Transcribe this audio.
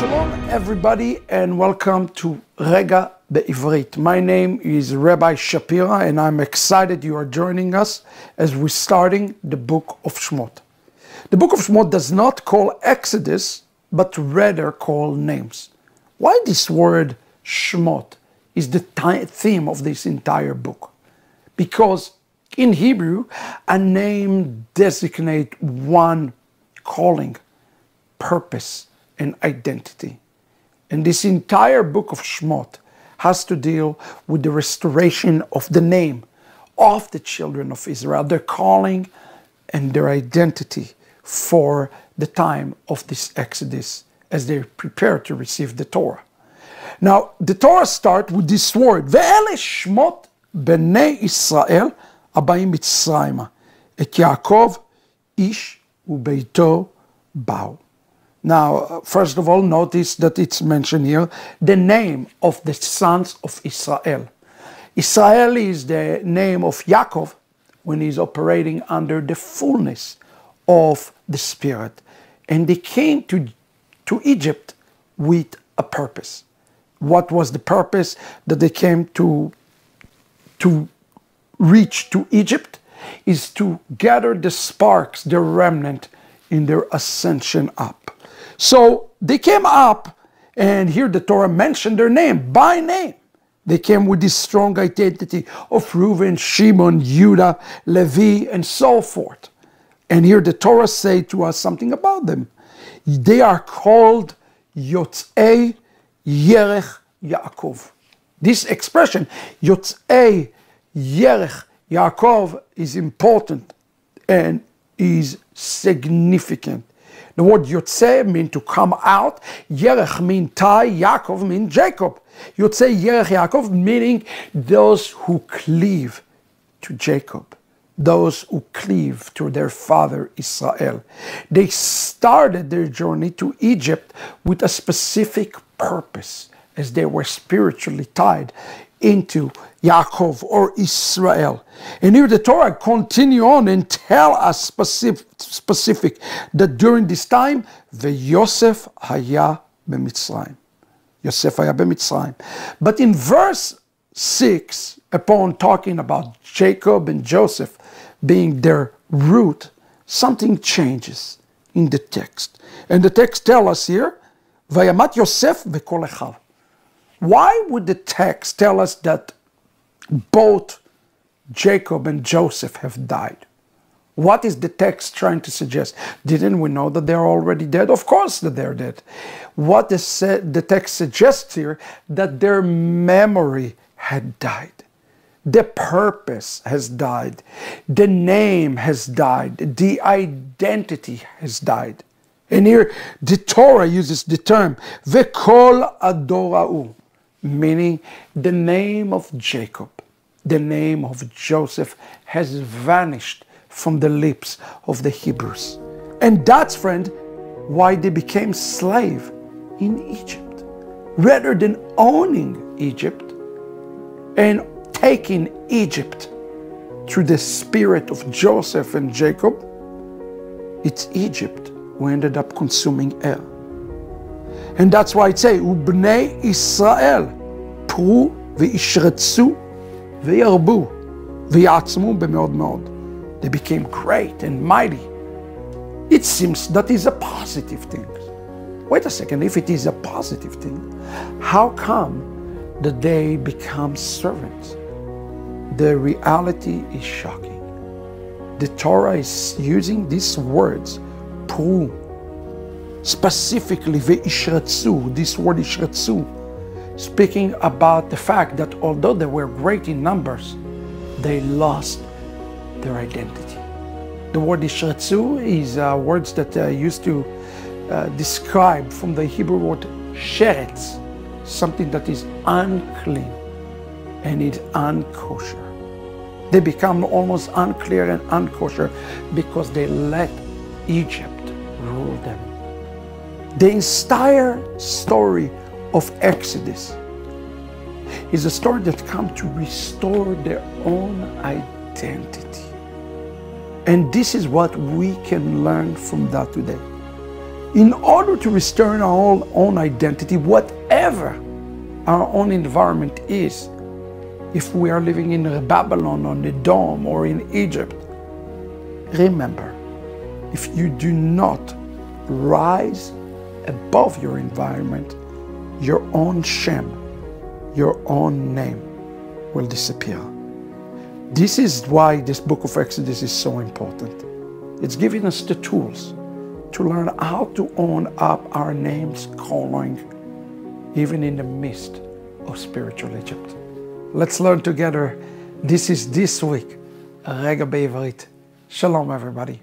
Shalom everybody and welcome to Regah Bivrit. My name is Rabbi Shapira and I'm excited you are joining us as we're starting the book of Chémot. The book of Chémot does not call Exodus but rather call names. Why this word Chémot is the theme of this entire book? Because in Hebrew a name designates one calling, purpose, and identity. And this entire book of Chémot has to deal with the restoration of the name of the children of Israel, their calling and their identity for the time of this Exodus as they prepare to receive the Torah. Now, the Torah starts with this word, Ve'ele Shmot Bnei Israel Abayim Mitzrayma, Et Yaakov Ish Ubeito Bau. Now, first of all, notice that it's mentioned here, the name of the sons of Israel. Israel is the name of Yaakov when he's operating under the fullness of the Spirit. And they came to Egypt with a purpose. What was the purpose that they came to reach to Egypt? Is to gather the sparks, the remnant, in their ascension up. So they came up, and here the Torah mentioned their name, by name. They came with this strong identity of Reuven, Shimon, Judah, Levi, and so forth. And here the Torah says to us something about them. They are called Yotzei Yerech Yaakov. This expression, Yotzei Yerech Yaakov, is important and is significant. The word Yotzei means to come out. Yerech means tie. Yaakov means Jacob. Yotzei Yerech Yaakov meaning those who cleave to Jacob. Those who cleave to their father Israel. They started their journey to Egypt with a specific purpose as they were spiritually tied into Yaakov or Israel. And here the Torah continue on and tell us specific that during this time, Yosef haya b'Mitzrayim. Yosef haya b'Mitzrayim. But in verse 6, upon talking about Jacob and Joseph being their root, something changes in the text. And the text tells us here, Vayamat Yosef v'kol echav. Why would the text tell us that both Jacob and Joseph have died? What is the text trying to suggest? Didn't we know that they're already dead? Of course that they're dead. What the text suggests here, that their memory had died. The purpose has died. The name has died. The identity has died. And here the Torah uses the term, V'kol adora'u, meaning the name of Jacob, the name of Joseph has vanished from the lips of the Hebrews. And that's, friend, why they became slave in Egypt. Rather than owning Egypt and taking Egypt through the spirit of Joseph and Jacob, it's Egypt who ended up consuming air. And that's why it says, Ubnei Israel, Pru v'ishretzu v'yarbu v'yatzmu b'meod meod. They became great and mighty. It seems that is a positive thing. Wait a second, if it is a positive thing, how come that they become servants? The reality is shocking. The Torah is using these words, Pru, specifically ve'ishretzu, this word ishretzu, speaking about the fact that although they were great in numbers, they lost their identity. The word ishretzu is words that are used to describe from the Hebrew word sheretz, something that is unclean and is unkosher. They become almost unclear and unkosher because they let Egypt rule them. The entire story of Exodus is a story that comes to restore their own identity. And this is what we can learn from that today. in order to restore our own identity, whatever our own environment is. If we are living in Babylon, on the Dome, or in Egypt, remember, if you do not rise above your environment, your own shame, your own name will disappear. This is why this book of Exodus is so important. It's giving us the tools to learn how to own up our name's calling, even in the midst of spiritual Egypt. Let's learn together. This is this week, Regah Bivrit. Shalom, everybody.